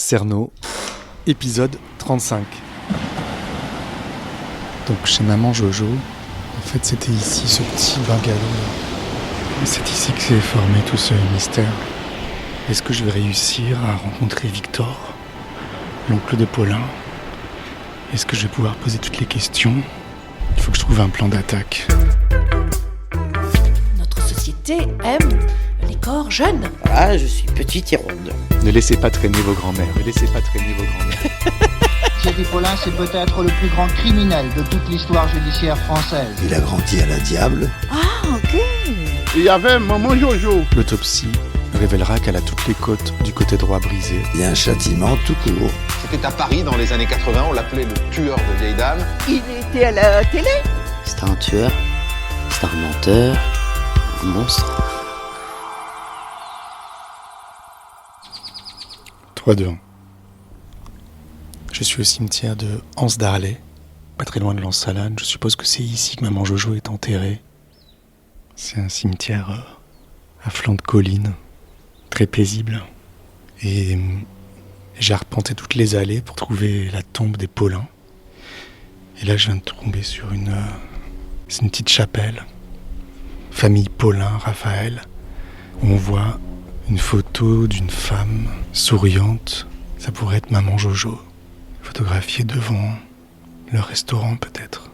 Cerno, épisode 35. Donc chez maman Jojo, en fait c'était ici, ce petit bungalow là. C'est ici que s'est formé tout ce mystère. Est-ce que je vais réussir à rencontrer Victor, l'oncle de Paulin? Est-ce que je vais pouvoir poser toutes les questions? Il faut que je trouve un plan d'attaque. Notre société aime les corps jeunes. Ah, je suis petite et ronde. Ne laissez pas traîner vos grands-mères, ne laissez pas traîner vos grands-mères. Thierry Paulin, c'est peut-être le plus grand criminel de toute l'histoire judiciaire française. Il a grandi à la Diable. Ah, ok. Il y avait maman Jojo. L'autopsie révélera qu'elle a toutes les côtes du côté droit brisées. Il y a un châtiment tout court. C'était à Paris dans les années 80, on l'appelait le tueur de vieilles dames. Il était à la télé. C'est un tueur, c'est un menteur, un monstre. 3, 2, 1. Je suis au cimetière de Anse-d'Arlet, pas très loin de Lens-Salane. Je suppose que c'est ici que maman Jojo est enterrée. C'est un cimetière à flanc de colline, très paisible. Et j'ai arpenté toutes les allées pour trouver la tombe des Paulins. Et là, je viens de tomber sur c'est une petite chapelle. Famille Paulin, Raphaël, où on voit une photo d'une femme souriante. Ça pourrait être maman Jojo, photographiée devant le restaurant peut-être.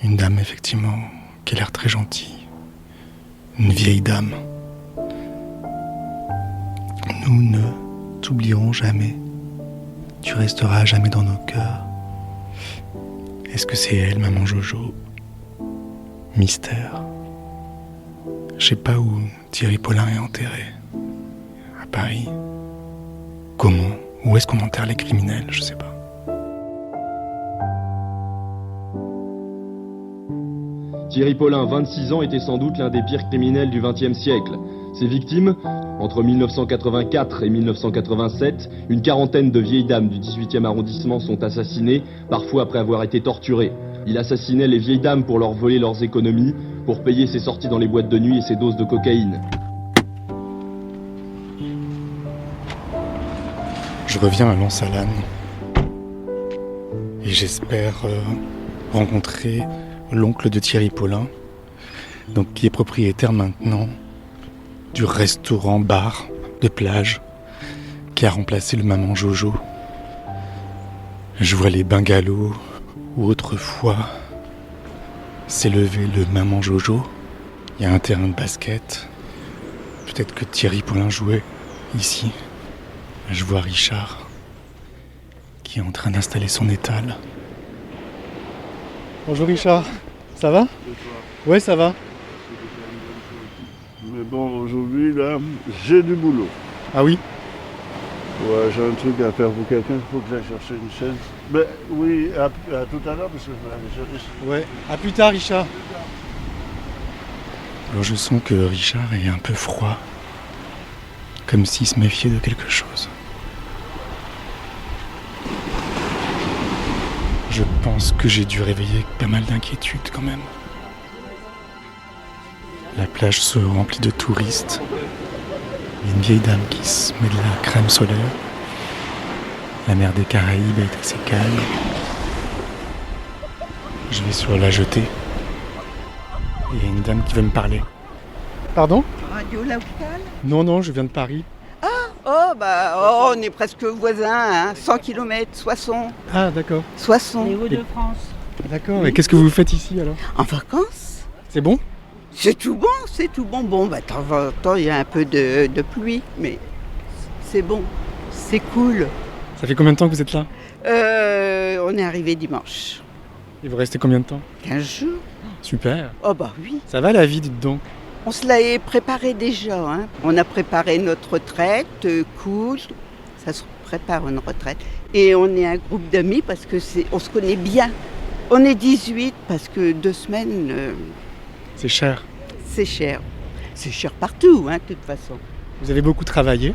Une dame effectivement qui a l'air très gentille. Une vieille dame. Nous ne t'oublierons jamais. Tu resteras jamais dans nos cœurs. Est-ce que c'est elle, maman Jojo? Mystère. Je sais pas où Thierry Paulin est enterré. À Paris. Comment? Où est-ce qu'on enterre les criminels? Je sais pas. Thierry Paulin, 26 ans, était sans doute l'un des pires criminels du XXe siècle. Ses victimes, entre 1984 et 1987, une quarantaine de vieilles dames du 18e arrondissement sont assassinées, parfois après avoir été torturées. Il assassinait les vieilles dames pour leur voler leurs économies, pour payer ses sorties dans les boîtes de nuit et ses doses de cocaïne. Je reviens à Lens-Salane et j'espère rencontrer l'oncle de Thierry Paulin, donc qui est propriétaire maintenant du restaurant-bar de plage qui a remplacé le maman Jojo. Je vois les bungalows où autrefois s'élevait le maman Jojo. Il y a un terrain de basket. Peut-être que Thierry Paulin jouait ici. Je vois Richard qui est en train d'installer son étal. Bonjour Richard, ça va? Ouais, ça va. Mais bon, aujourd'hui, là, j'ai du boulot. Ah oui? Ouais, j'ai un truc à faire pour quelqu'un, il faut que j'aille chercher une chaise. Ben oui, à tout à l'heure, parce que je vais aller chercher. Ouais, à plus tard Richard. Alors je sens que Richard est un peu froid, comme s'il se méfiait de quelque chose. Je pense que j'ai dû réveiller pas mal d'inquiétudes quand même. La plage se remplit de touristes. Il y a une vieille dame qui se met de la crème solaire. La mer des Caraïbes est assez calme. Je vais sur la jetée. Il y a une dame qui veut me parler. Pardon? Radio locale. Non, je viens de Paris. On est presque voisins, hein. 100 km, Soissons. Ah, d'accord. Soissons. Les Hauts-de-France. D'accord. Et qu'est-ce que vous faites ici alors? En vacances. C'est bon? C'est tout bon. Bon, de temps en temps, il y a un peu de pluie, mais c'est bon. C'est cool. Ça fait combien de temps que vous êtes là? On est arrivé dimanche. Et vous restez combien de temps? 15 jours. Super. Oh bah oui. Ça va la vie, dites donc? On se l'a préparé déjà. Hein. On a préparé notre retraite, cool. Ça se prépare une retraite. Et on est un groupe d'amis parce que on se connaît bien. On est 18 parce que 2 semaines, C'est cher. c'est cher. C'est cher partout, hein, de toute façon. Vous avez beaucoup travaillé?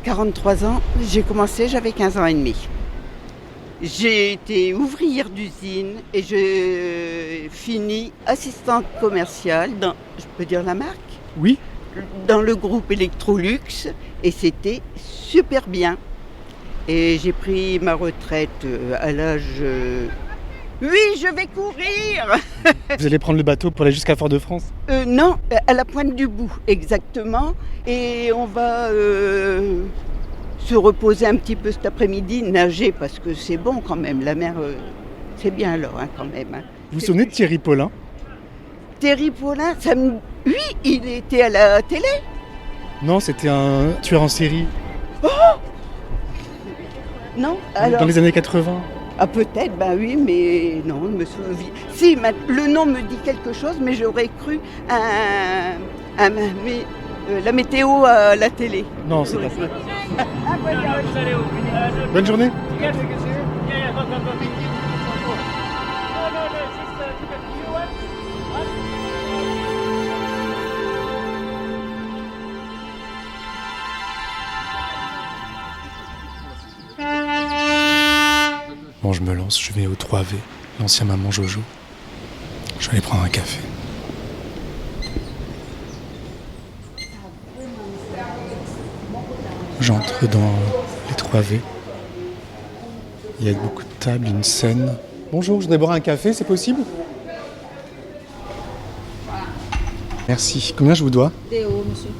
43 ans, j'ai commencé, j'avais 15 ans et demi. J'ai été ouvrière d'usine et je finis assistante commerciale dans, je peux dire la marque? Oui. Dans le groupe Electrolux et c'était super bien. Et j'ai pris ma retraite à l'âge... Oui, je vais courir. Vous allez prendre le bateau pour aller jusqu'à Fort-de-France? Non, à la pointe du bout, exactement. Et on va se reposer un petit peu cet après-midi, nager, parce que c'est bon quand même. La mer, c'est bien là, hein, quand même. Hein. Vous vous souvenez de Thierry Paulin? Thierry Paulin, oui, il était à la télé. Non, c'était un tueur en série. Oh non, alors... Dans les années 80. Ah peut-être, ben oui, mais non, je me souviens. Si, le nom me dit quelque chose, mais j'aurais cru la météo à la télé. Non, c'est pas ça. Bonne journée. Bon, je me lance, je vais au 3V, l'ancien maman Jojo. Je vais aller prendre un café. J'entre dans les 3V. Il y a beaucoup de tables, une scène. Bonjour, je voudrais boire un café, c'est possible? Merci. Combien je vous dois? Théo, monsieur.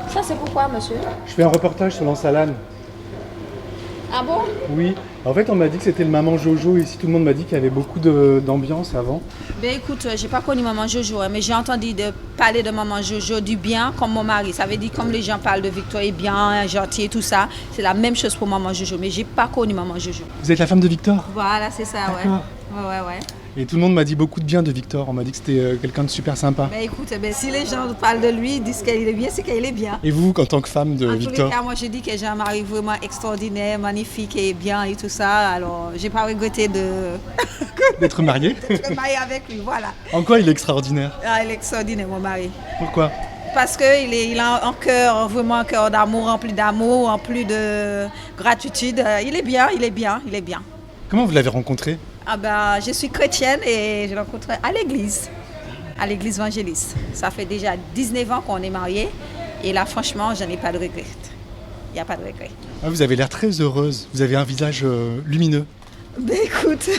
Ça, c'est pourquoi, monsieur? Je fais un reportage sur l'Ansalane. Ah bon? Oui. En fait, on m'a dit que c'était le maman Jojo ici. Tout le monde m'a dit qu'il y avait beaucoup d'ambiance avant. Ben écoute, j'ai pas connu maman Jojo, mais j'ai entendu parler de maman Jojo du bien comme mon mari. Ça veut dire comme les gens parlent de Victor est bien, gentil et tout ça. C'est la même chose pour maman Jojo, mais j'ai pas connu maman Jojo. Vous êtes la femme de Victor? Voilà, c'est ça, ouais. Ouais. Et tout le monde m'a dit beaucoup de bien de Victor. On m'a dit que c'était quelqu'un de super sympa. Ben écoute, si les gens parlent de lui, disent qu'il est bien, c'est qu'il est bien. Et vous, en tant que femme de Victor? En tous les cas, moi je dis que j'ai un mari vraiment extraordinaire, magnifique et bien et tout ça. Alors, j'ai pas regretté d'être mariée? D'être mariée avec lui, voilà. En quoi il est extraordinaire? Ah, il est extraordinaire, mon mari. Pourquoi? Parce qu'il a un cœur, vraiment un cœur d'amour, rempli d'amour, rempli de gratitude. Il est bien. Comment vous l'avez rencontré? Ah ben, je suis chrétienne et je l'ai rencontré à l'église évangéliste. Ça fait déjà 19 ans qu'on est mariés et là, franchement, je n'ai pas de regret. Il n'y a pas de regret. Ah, vous avez l'air très heureuse. Vous avez un visage lumineux. Ben écoute,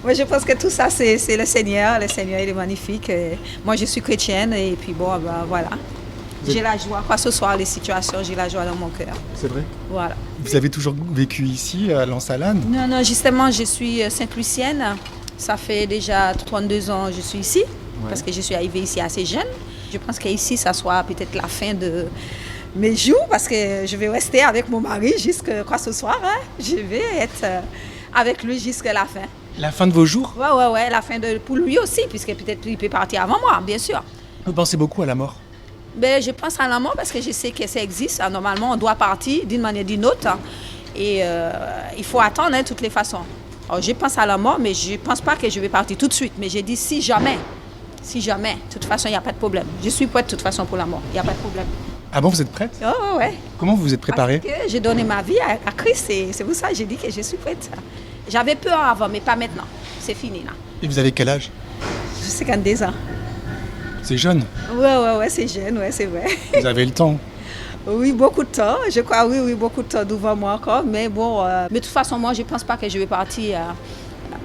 moi je pense que tout ça, c'est le Seigneur. Le Seigneur, il est magnifique. Et moi, je suis chrétienne et puis bon, ben voilà. J'ai la joie. Quoi ce soir, les situations, j'ai la joie dans mon cœur. C'est vrai? Voilà. Vous avez toujours vécu ici, à l'Ansalane? Non, justement, je suis Sainte-Lucienne. Ça fait déjà 32 ans que je suis ici, parce que je suis arrivée ici assez jeune. Je pense qu'ici, ça soit peut-être la fin de mes jours, parce que je vais rester avec mon mari jusqu'à quoi ce soir. Hein? Je vais être avec lui jusqu'à la fin. La fin de vos jours? Ouais, la fin pour lui aussi, puisque peut-être il peut partir avant moi, bien sûr. Vous pensez beaucoup à la mort? Ben, je pense à la mort parce que je sais que ça existe. Normalement, on doit partir d'une manière ou d'une autre. Et il faut attendre de toutes les façons. Alors, je pense à la mort, mais je ne pense pas que je vais partir tout de suite. Mais j'ai dit si jamais, de toute façon, il n'y a pas de problème. Je suis prête de toute façon pour la mort. Il n'y a pas de problème. Ah bon, vous êtes prête? Oh, ouais. Comment vous vous êtes préparée? Parce que j'ai donné ma vie à Christ et c'est pour ça que j'ai dit que je suis prête. J'avais peur avant, mais pas maintenant. C'est fini là. Et vous avez quel âge? J'ai 52 ans. C'est jeune? Ouais, c'est jeune, ouais, c'est vrai. Vous avez le temps? Oui, beaucoup de temps. Je crois, oui, beaucoup de temps devant moi encore. Mais bon, mais de toute façon, moi, je ne pense pas que je vais partir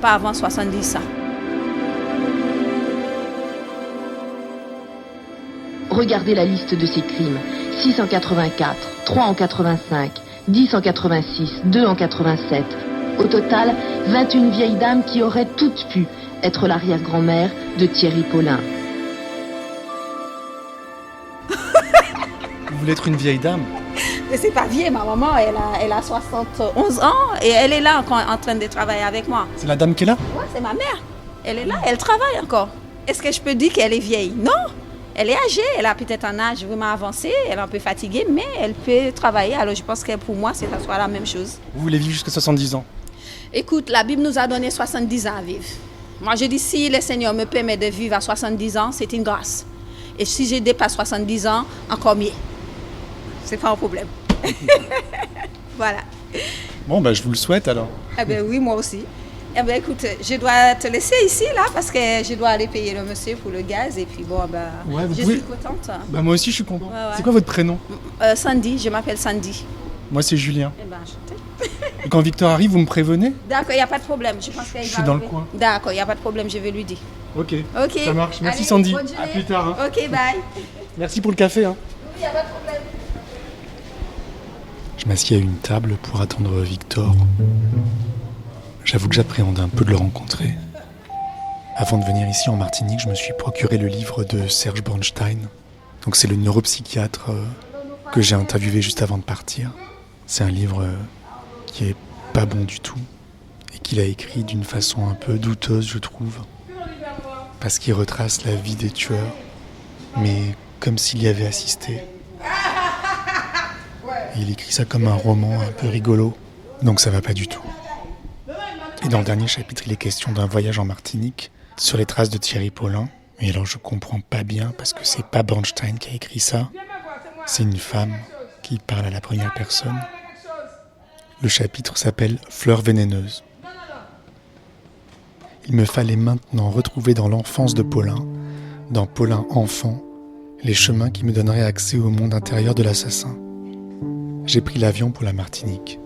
pas avant 70 ans. Regardez la liste de ces crimes. 6 en 84, 3 en 85, 10 en 86, 2 en 87. Au total, 21 vieilles dames qui auraient toutes pu être l'arrière-grand-mère de Thierry Paulin. Vous voulez être une vieille dame? Mais c'est pas vieille, ma maman, elle a 71 ans et elle est là en train de travailler avec moi. C'est la dame qui est là? Ouais, c'est ma mère. Elle est là, elle travaille encore. Est-ce que je peux dire qu'elle est vieille? Non, elle est âgée, elle a peut-être un âge vraiment avancé, elle est un peu fatiguée, mais elle peut travailler. Alors je pense que pour moi, ça soit la même chose. Vous voulez vivre jusqu'à 70 ans? Écoute, la Bible nous a donné 70 ans à vivre. Moi, je dis, si le Seigneur me permet de vivre à 70 ans, c'est une grâce. Et si je dépasse 70 ans, encore mieux. C'est pas un problème. Voilà. Bon, ben, je vous le souhaite alors. Eh bien oui, moi aussi. Eh bien écoute, je dois te laisser ici là parce que je dois aller payer le monsieur pour le gaz et puis bon, ben, ouais, je suis contente. Ben, moi aussi, je suis content. Ouais. C'est quoi votre prénom? Sandy, je m'appelle Sandy. Moi, c'est Julien. Eh bien, enchanté. Quand Victor arrive, vous me prévenez? D'accord, il n'y a pas de problème. Je pense qu'il va Je suis dans le arriver. coin. D'accord, il n'y a pas de problème, je vais lui dire. Ok, Ok. ça marche. Merci Allez, Sandy. bonne journée. À plus tard. Hein. Ok, bye. Merci pour le café. Hein. Oui, il n'y a pas de problème. Je m'assieds à une table pour attendre Victor. J'avoue que j'appréhende un peu de le rencontrer. Avant de venir ici en Martinique, je me suis procuré le livre de Serge Bronstein. Donc c'est le neuropsychiatre que j'ai interviewé juste avant de partir. C'est un livre qui est pas bon du tout et qu'il a écrit d'une façon un peu douteuse, je trouve. Parce qu'il retrace la vie des tueurs, mais comme s'il y avait assisté. Et il écrit ça comme un roman un peu rigolo, donc ça va pas du tout. Et dans le dernier chapitre, il est question d'un voyage en Martinique sur les traces de Thierry Paulin. Et alors je comprends pas bien parce que c'est pas Bronstein qui a écrit ça, c'est une femme qui parle à la première personne. Le chapitre s'appelle « Fleurs vénéneuses ». Il me fallait maintenant retrouver dans l'enfance de Paulin, dans Paulin enfant, les chemins qui me donneraient accès au monde intérieur de l'assassin. J'ai pris l'avion pour la Martinique.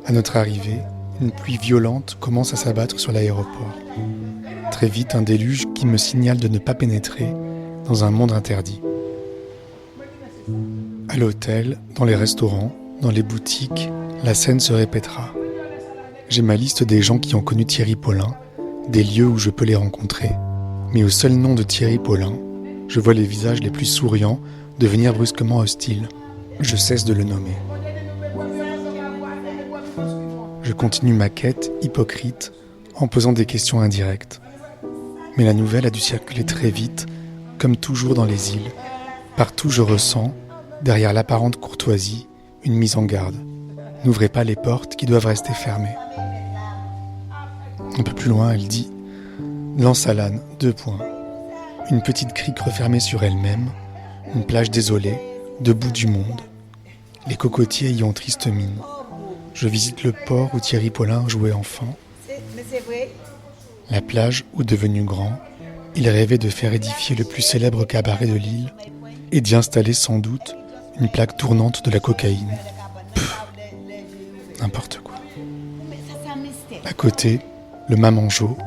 À notre arrivée, une pluie violente commence à s'abattre sur l'aéroport. Très vite, un déluge qui me signale de ne pas pénétrer dans un monde interdit. À l'hôtel, dans les restaurants, dans les boutiques, la scène se répétera. J'ai ma liste des gens qui ont connu Thierry Paulin, des lieux où je peux les rencontrer. Mais au seul nom de Thierry Paulin, je vois les visages les plus souriants devenir brusquement hostiles. Je cesse de le nommer. Je continue ma quête hypocrite en posant des questions indirectes. Mais la nouvelle a dû circuler très vite, comme toujours dans les îles. Partout je ressens, derrière l'apparente courtoisie, une mise en garde. N'ouvrez pas les portes qui doivent rester fermées. Un peu plus loin, elle dit « L'Ansalane, 2 points. Une petite crique refermée sur elle-même, une plage désolée, debout du monde. Les cocotiers y ont triste mine. Je visite le port où Thierry Paulin jouait enfant. La plage où, devenu grand, il rêvait de faire édifier le plus célèbre cabaret de l'île et d'y installer sans doute une plaque tournante de la cocaïne. Pff, n'importe quoi. À côté, le Mamanjo,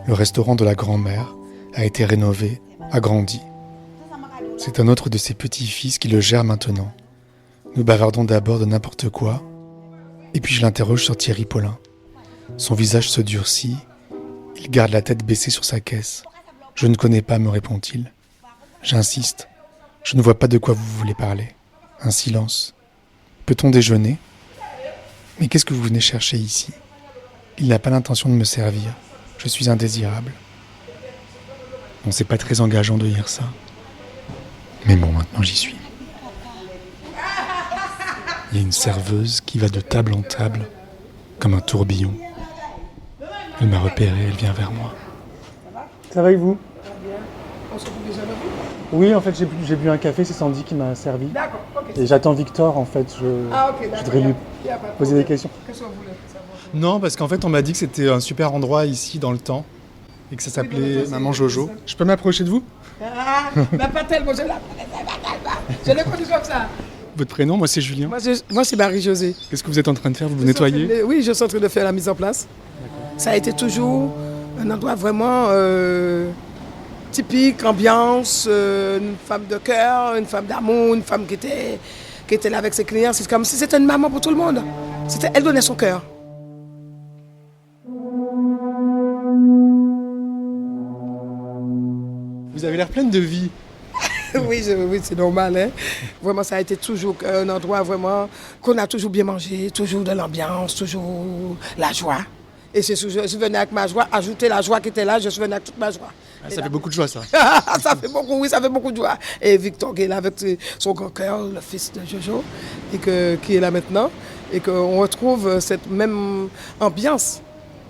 le restaurant de la grand-mère, a été rénové, agrandi. C'est un autre de ses petits-fils qui le gère maintenant. Nous bavardons d'abord de n'importe quoi, et puis je l'interroge sur Thierry Paulin. Son visage se durcit, il garde la tête baissée sur sa caisse. « Je ne connais pas », me répond-il. J'insiste. Je ne vois pas de quoi vous voulez parler. Un silence. Peut-on déjeuner ? Mais qu'est-ce que vous venez chercher ici ? Il n'a pas l'intention de me servir. Je suis indésirable. Bon, c'est pas très engageant de dire ça. Mais bon, maintenant j'y suis. Il y a une serveuse qui va de table en table, comme un tourbillon. Elle m'a repéré, elle vient vers moi. Ça va et vous ? On se retrouve déjà avec vous ? Oui, en fait, j'ai bu un café, c'est Sandy qui m'a servi. D'accord, ok. Et j'attends Victor, en fait. Je voudrais lui poser des questions. Qu'est-ce que vous voulez savoir ? Non, parce qu'en fait, on m'a dit que c'était un super endroit ici, dans le temps, et que ça s'appelait Maman Jojo. Je peux m'approcher de vous ? Ah, mais pas tellement, je l'ai connu comme ça. Votre prénom, moi, c'est Julien. Moi, c'est Marie-Josée. Qu'est-ce que vous êtes en train de faire ? Vous nettoyez ? Oui, je suis en train de faire la mise en place. Ça a été toujours un endroit vraiment typique, ambiance, une femme de cœur, une femme d'amour, une femme qui était là avec ses clients. C'est comme si c'était une maman pour tout le monde. Elle donnait son cœur. Vous avez l'air pleine de vie. Oui, c'est normal. Hein? Vraiment, ça a été toujours un endroit vraiment qu'on a toujours bien mangé, toujours de l'ambiance, toujours la joie. Et je venais avec ma joie, ajouter la joie qui était là, je suis venue avec toute ma joie. Ah, ça fait beaucoup de joie, ça. Ça fait beaucoup de joie. Et Victor qui est là avec son grand cœur, le fils de Jojo, et qui est là maintenant, et qu'on retrouve cette même ambiance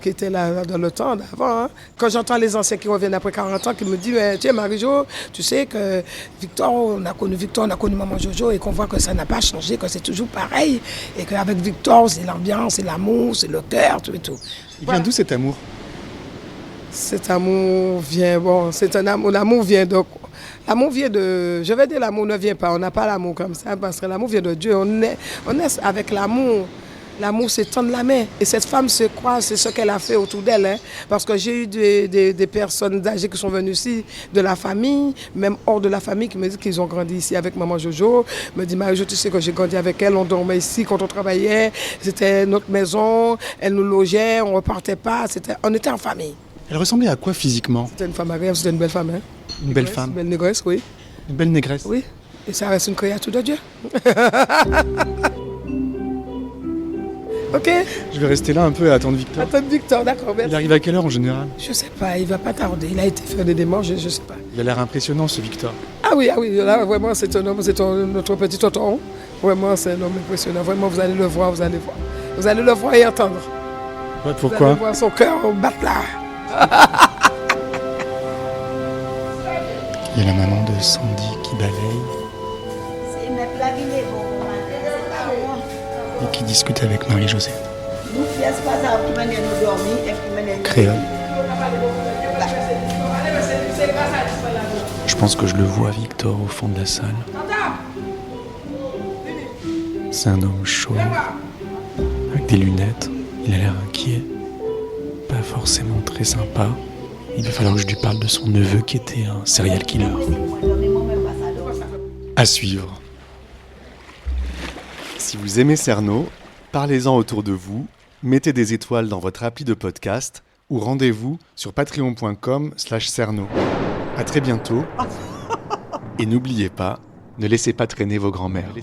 qui était là dans le temps d'avant. Hein. Quand j'entends les anciens qui reviennent après 40 ans, qui me disent « Tiens, Marie-Jo, tu sais que Victor, on a connu Maman Jojo, et qu'on voit que ça n'a pas changé, que c'est toujours pareil, et qu'avec Victor, c'est l'ambiance, c'est l'amour, c'est le cœur, tout et tout. » Il vient d'où cet amour ? Cet amour vient, l'amour vient de... L'amour vient de... Je vais dire l'amour ne vient pas, on n'a pas l'amour comme ça, parce que l'amour vient de Dieu. On est avec l'amour. L'amour, c'est tendre la main. Et cette femme se croit, c'est ce qu'elle a fait autour d'elle. Hein. Parce que j'ai eu des personnes âgées qui sont venues ici, de la famille, même hors de la famille, qui me disent qu'ils ont grandi ici avec maman Jojo. Me dit, Marie-Jo, tu sais que j'ai grandi avec elle, on dormait ici quand on travaillait. C'était notre maison, elle nous logeait, on ne repartait pas. On était en famille. Elle ressemblait à quoi physiquement? C'était une femme agréable, c'était une belle femme. Hein. Une belle femme? Une belle négresse, oui. Une belle négresse? Oui. Et ça reste une créature de Dieu. Ok. Je vais rester là un peu et attendre Victor. Attendre Victor, d'accord. Merci. Il arrive à quelle heure en général? Je sais pas, il va pas tarder. Il a été faire des démarches, je sais pas. Il a l'air impressionnant ce Victor. Ah oui, là vraiment c'est un homme, notre petit tonton. Vraiment c'est un homme impressionnant. Vraiment vous allez le voir, vous allez voir. Vous allez le voir et entendre. Ouais, pourquoi? Vous allez voir son cœur battre là. Il y a la maman de Sandy qui balaye. Et qui discute avec Marie-Josée. Créole. Je pense que je le vois, Victor, au fond de la salle. C'est un homme chauve, avec des lunettes. Il a l'air inquiet, pas forcément très sympa. Il va falloir que je lui parle de son neveu qui était un serial killer. À suivre. Si vous aimez Cerno, parlez-en autour de vous, mettez des étoiles dans votre appli de podcast ou rendez-vous sur patreon.com/Cerno. À très bientôt. Et n'oubliez pas, ne laissez pas traîner vos grands-mères.